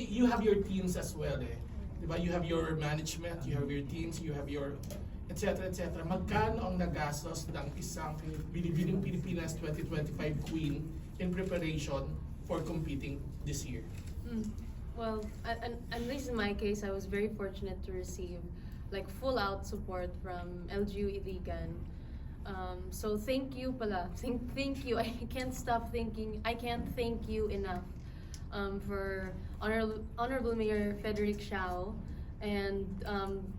you have your teams as well eh. Diba? You have your management, you have your teams, you have your etc. etc. Magkano ang nagastos ng isang Binibining Pilipinas 2025 Queen in preparation for competing this year? Well, at least in my case, I was very fortunate to receive like full out support from LGU Iligan. So thank you pala. Thank you. I can't stop thinking. I can't thank you enough for Honorable Mayor Frederick Xiao and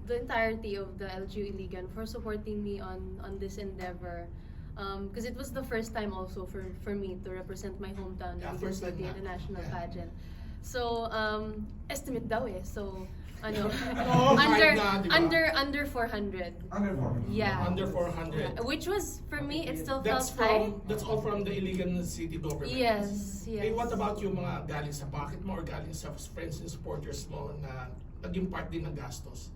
the entirety of the LGU Iligan for supporting me on this endeavor. Because it was the first time also for me to represent my hometown in the national pageant. So estimate daw eh. So ano, under 400. Under 400. Yeah. Under 400. Which was for me, it still felt high. That's all from the Iligan City government. Yes, Eh, yes. what about yung mga galing sa pocket mo or galing sa friends and supporters mo na naging part din ng gastos?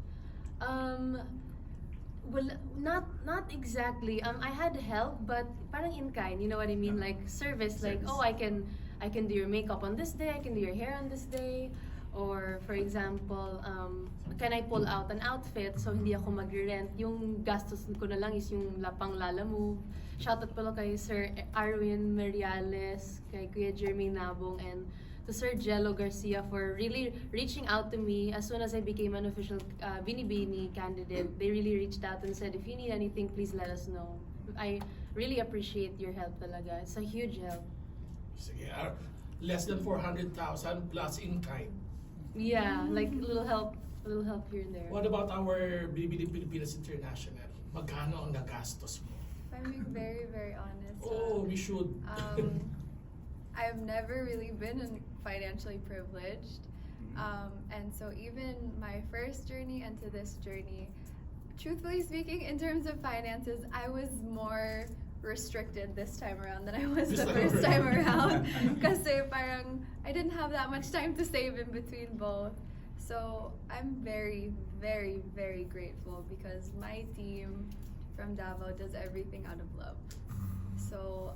Well, not exactly. I had help, but parang in kind. You know what I mean? Like service. Like, oh, I can do your makeup on this day. I can do your hair on this day. Or for example, can I pull out an outfit so hindi ako magre-rent? Yung gastos ko na lang is yung lapang Lala Move. Shoutout pala kay Sir Arwin Meriales, kay Kuya Jeremy Nabong, and to Sir Jello Garcia for really reaching out to me as soon as I became an official Binibini candidate. They really reached out and said, if you need anything, please let us know. I really appreciate your help talaga. It's a huge help. Sige, less than 400,000 plus in kind. Yeah, like a little help here and there. What about our Binibining Pilipinas International? Magkano ang nagastos mo? I'm being very, very honest. Oh, we should. I've never really been financially privileged. And so even my first journey into this journey, truthfully speaking, in terms of finances, I was more restricted this time around than I was the first time around. Kasi parang I didn't have that much time to save in between both. So I'm very, very, very grateful because my team from Davao does everything out of love. So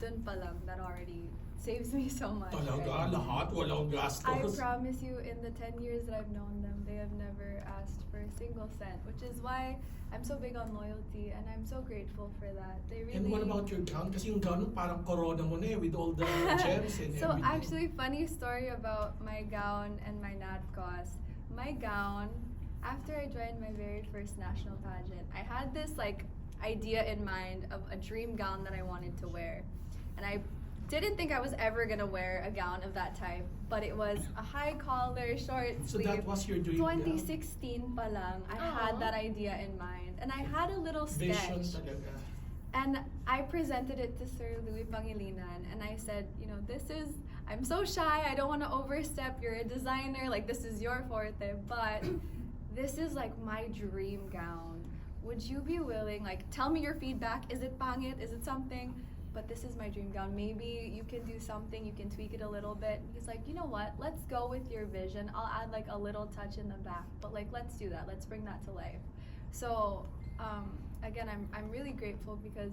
dun pa lang, that already saves me so much. Talaga, lahat, walang gastos. I promise you, in the 10 years that I've known them, they have never asked for a single cent, which is why I'm so big on loyalty, and I'm so grateful for that. They really. And what about your gown? Kasi yung gown parang corona mo na eh, with all the gems and So everything. actually, funny story about my gown and my NATCOS. My gown, after I joined my very first national pageant, I had this like idea in mind of a dream gown that I wanted to wear, and I didn't think I was ever gonna wear a gown of that type, but it was a high collar, short sleeve. So that was your dream 2016 pa lang, I had that idea in mind, and I had a little Vision sketch. talaga. And I presented it to Sir Louis Pangilinan, and I said, you know, I'm so shy, I don't want to overstep, you're a designer, like this is your forte, but this is like my dream gown. Would you be willing, like, tell me your feedback, is it pangit, is it something? But this is my dream gown. Maybe you can do something, you can tweak it a little bit. He's like, you know what, let's go with your vision. I'll add like a little touch in the back, but like, let's do that, let's bring that to life. So, again, I'm really grateful because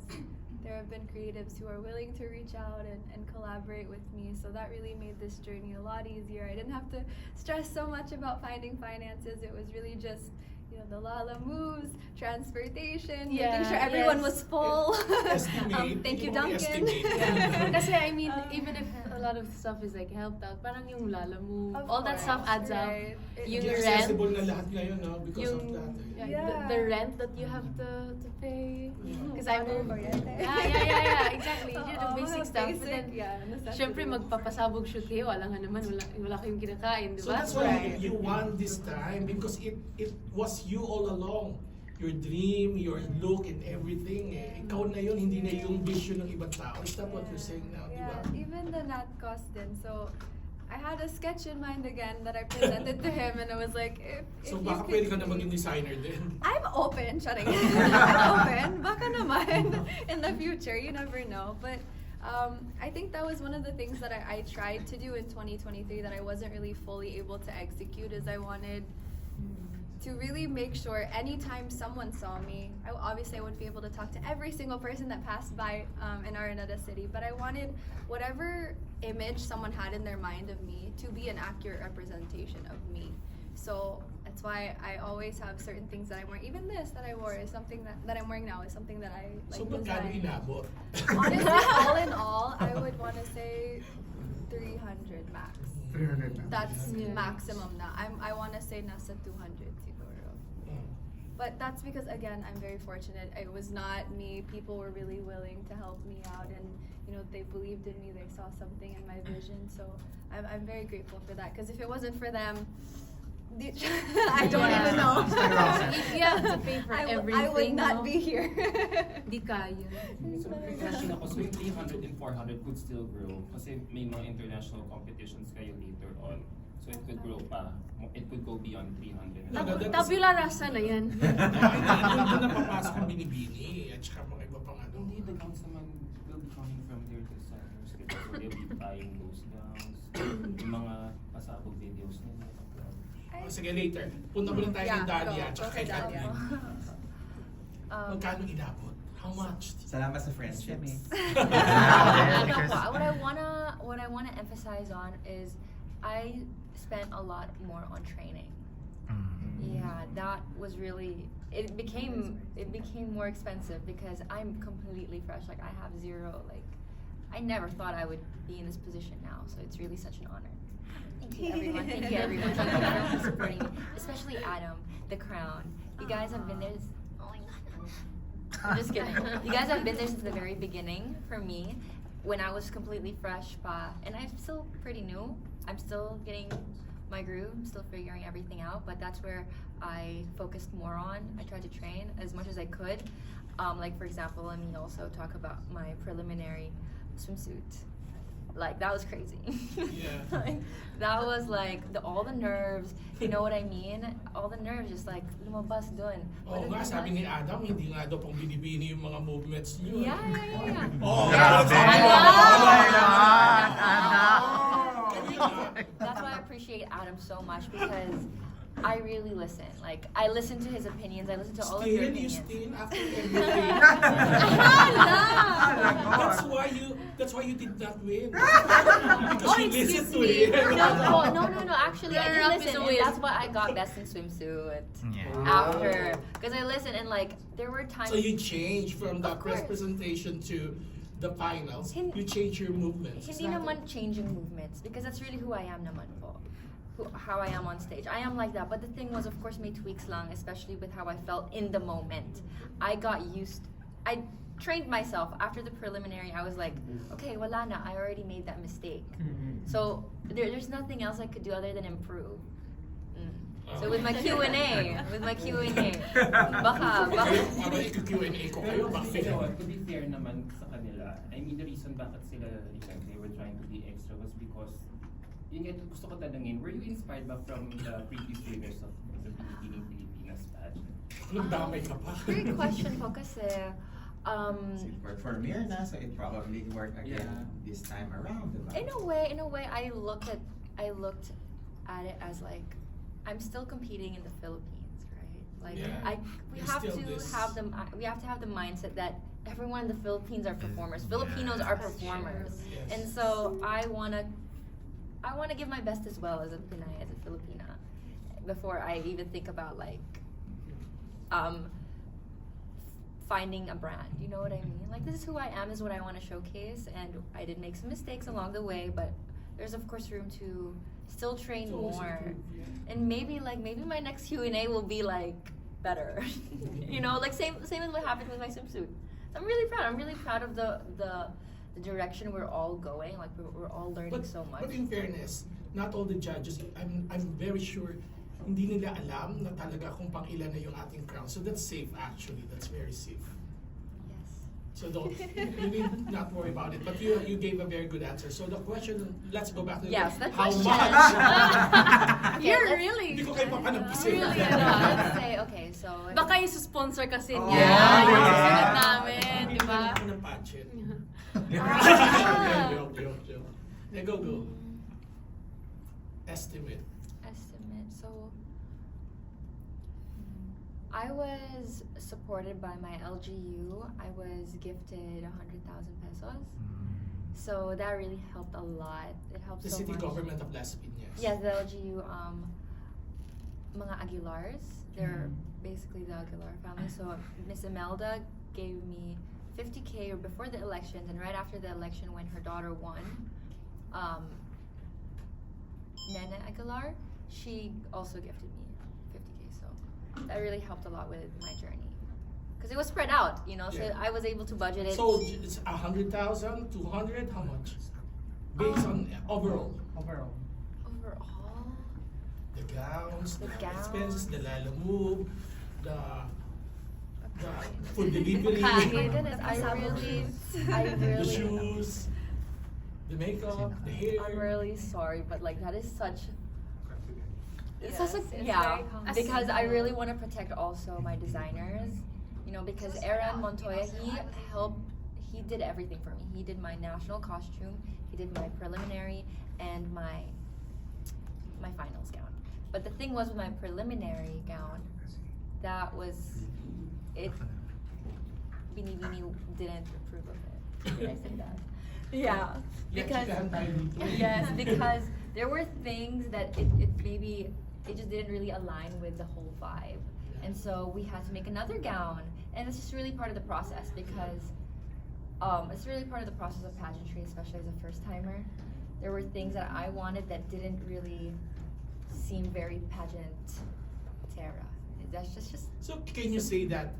there have been creatives who are willing to reach out and collaborate with me. So that really made this journey a lot easier. I didn't have to stress so much about finding finances. It was really just, you know, the Lala moves, transportation, making sure everyone was full. Thank you, Duncan. Kasi I mean, even if a lot of stuff is like helped out, parang yung Lala Move, Of all that course, stuff adds up. right. Yung Hindi rent, accessible na lahat ngayon, no? Because yung of that. the rent that you have to pay. Because I Water, moved. kuryente. Yeah, exactly. You do the Oo, basic stuff. But then, necessities. syempre magpapasabog shoot kayo, wala nga naman, wala kayong kinakain, di So ba? that's why you won this time because it was you all along. Your dream, your look, and everything. Eh. Ikaw na yun, hindi na yung vision ng ibang tao. Is that what you're saying now, di ba? Yeah, even the NATCOS din. So, I had a sketch in mind again that I presented to him, and it was like, if So you baka could- pwede ka na maging designer din. I'm open, shutting. I'm open. Baka naman in the future, you never know. But I think that was one of the things that I tried to do in 2023 that I wasn't really fully able to execute, is I wanted to really make sure anytime someone saw me, obviously I wouldn't be able to talk to every single person that passed by in Araneta City, but I wanted whatever image someone had in their mind of me to be an accurate representation of me. So that's why I always have certain things that I'm wearing. Even this that I wore is something that I'm wearing now is something that I like. So magkano designed. inabot? Honestly, all in all, I would want to say 300 max. 300 na. That's Yeah. maximum na. I want to say nasa 200 siguro. Mm. But that's because, again, I'm very fortunate. It was not me. People were really willing to help me out, and they believed in me. They saw something in my vision. So I'm very grateful for that. Because if it wasn't for them, I don't Yeah. even know. If you have to pay for everything, I would not no? be here. Di kaya. So, question ako, so yung 300 and 400 could still grow kasi may mga international competitions kayo later on. So it could grow pa. It could go beyond 300. Tabula rasa na yan. Doon na papasok ang binibini at saka mga iba pang ano. Hindi, the gowns naman will be coming from their designers. Diba? So they'll be buying those gowns. Yung mga pasabog videos nila. Oh, sige, later. Punta muna tayo kay Dalia at saka kay Kathleen. Magkano inabot? How much? Salamat sa friendship eh. What I wanna emphasize on is I spent a lot more on training. Yeah, that was really it became more expensive because I'm completely fresh. Like I have zero I never thought I would be in this position now. So it's really such an honor. Thank you everyone. Thank you everyone. Thank you everyone for supporting me. Especially Adam, the crown. You guys have been there. Oh my god. I'm just kidding. You guys have been there since the very beginning for me, when I was completely fresh pa, and I'm still pretty new. I'm still getting my groove, still figuring everything out, but that's where I focused more on. I tried to train as much as I could. Like for example, let me also talk about my preliminary swimsuit. Like that was crazy. Yeah. That was all the nerves, you know what I mean? All the nerves just lumabas dun. Oo nga, sabi ni Adam, hindi nga daw pang binibini yung mga movements niyo. Yeah. Oh, Grabe. That's why I appreciate Adam so much because I really listen. I listen to his opinions. I listen to all of your Still, you opinions. still after everything. That's why you did not win. Because you listened to it. No. Actually, I Runner-up did is a listen. win. And that's why I got best in swimsuit Yeah. after. Because I listened and there were times. So you changed from the Of course. press presentation to the finals. Hin- You changed your movements. Hindi naman changing movements because that's really who I am naman po. How I am on stage. I am like that. But the thing was, of course, may tweaks lang, especially with how I felt in the moment. I trained myself. After the preliminary, I was like, okay, wala na. I already made that mistake. So there's nothing else I could do other than improve. So with my Q&A, baka. Para i-Q&A ko kayo, bakit? To be fair naman sa kanila, I mean the reason bakit sila they were trying to be extra was because yun nga gusto ko tanungin, were you inspired ba from the previous winners of the Binibining Pilipinas pageant? Nagdamay ka pa. Great question po kasi, It worked for Mirna, so it probably worked again this time around, diba? in a way, I looked at it as I'm still competing in the Philippines, right? Yeah. We There's have still to this- have the mindset that everyone in the Philippines are performers. Filipinos are performers, Yes. and so I wanna give my best as well as a Pinay, as a Filipina, before I even think about finding a brand. You know what I mean? This is who I am, is what I want to showcase, and I did make some mistakes along the way, but there's of course room to still train It's always more, improve, yeah. and maybe my next Q&A will be better. You know, same as what happened with my swimsuit. I'm really proud of the direction we're all going. We're all learning so much. But in fairness, not all the judges, I'm very sure, hindi nila alam na talaga kung pang ilan na yung ating crown. So that's safe actually. That's very safe. Yes. So you need not worry about it. But you gave a very good answer. So the question, let's go back to Yes, the how question. much? You're let's- really. Hindi ko kayo papanagpisin. Really, Let's say, okay, so Baka yung sponsor kasi Oh, niya. yeah. Yung susunod namin, di ba? Ako ng pageant. Joke. Yeah, go. Estimate. estimate. So I was supported by my LGU. I was gifted 100,000 pesos. So that really helped a lot. It helped The so city much. government of Las Piñas. Yes, the LGU, mga Aguilars. They're basically the Aguilar family. So Miss Imelda gave me 50K before the elections, and right after the election when her daughter won, Nene Aguilar, she also gifted me 50K. So that really helped a lot with my journey. Because it was spread out, you know, so Yeah. I was able to budget it. So it's 100,000, 200, how much? Based on overall. Overall, The gowns, The the gowns. expenses, the Lala move, the food delivery, my goodness, I the really, shoes, the makeup, the hair. I'm really sorry, but like that is such. It's Yes, such it's a, yeah, very complicated. because I really want to protect also my designers, you know, because Aaron Montoya, he did everything for me. He did my national costume, he did my preliminary, and my finals gown. But the thing was with my preliminary gown, that was, Binibini didn't approve of it. Did I say that? Yeah, Yeah, because, you can buy it. yes, because there were things that it maybe, it just didn't really align with the whole vibe. And so we had to make another gown. And it's just really part of the process because it's really part of the process of pageantry, especially as a first timer. There were things that I wanted that didn't really seem very pageant-terra. That's just So can you say that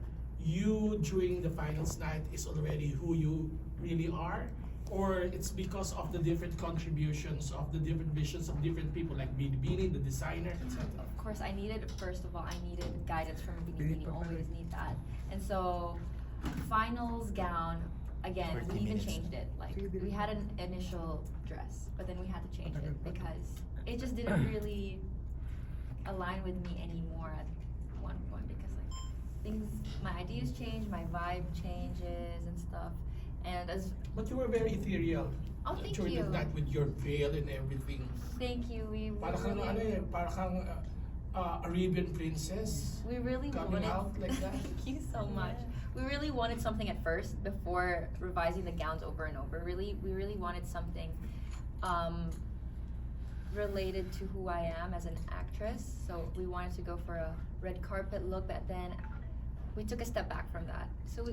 you during the finals night is already who you really are? Or it's because of the different contributions of the different visions of different people like Binibini, the designer, etc. Of course, I needed, first of all, I needed guidance from Binibini, always need that. And so, finals gown, again, we even changed it. Like, we had an initial dress, but then we had to change it because it just didn't really align with me anymore at one point because like, things, my ideas change, my vibe changes and stuff. And as, But you were very ethereal Oh, thank during you. the night with your veil and everything. thank you, Para kang ano eh, para kang Arabian princess. we really coming wanted, out like that. thank you so much. We really wanted something at first before revising the gowns over and over. We really wanted something related to who I am as an actress. So we wanted to go for a red carpet look, but then we took a step back from that. So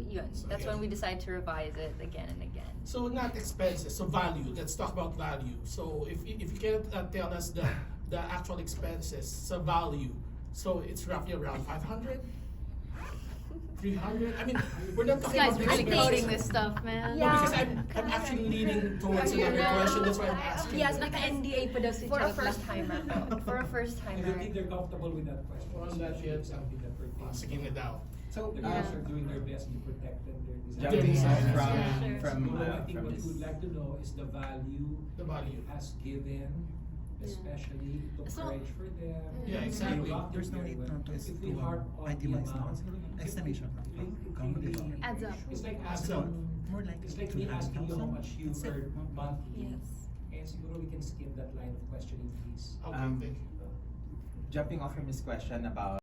that's when we decided to revise it again and again. So not expenses, so value. Let's talk about value. So if you can tell us the actual expenses, so value. So it's roughly around 500, 300. I mean, we're not This talking guy's about really expenses. coding this stuff, man. No, Yeah. because I'm actually leaning towards another question. That's why I'm asking. Yes, Like because NDA pa daw si for a Charot first lang. timer, for a first I timer. don't think they're comfortable with that question. On So that, it should yes. be something that pertains. Sige na daw. So, The girls are doing their best to protect them, their jumping design. off Yeah. from So I think what this. we would like to know is the value The value. has given, especially to So- courage for them. Yeah, exactly. There's no need to If we harp on the itemize amount, now. Estimation. it Adds up. It's like Adds asking, up. More like it's like me asking you how 200,000. much you It's earn like- monthly. Yes. And siguro we can skip that line of questioning, please. Okay, Um, thank you. Jumping off from this question about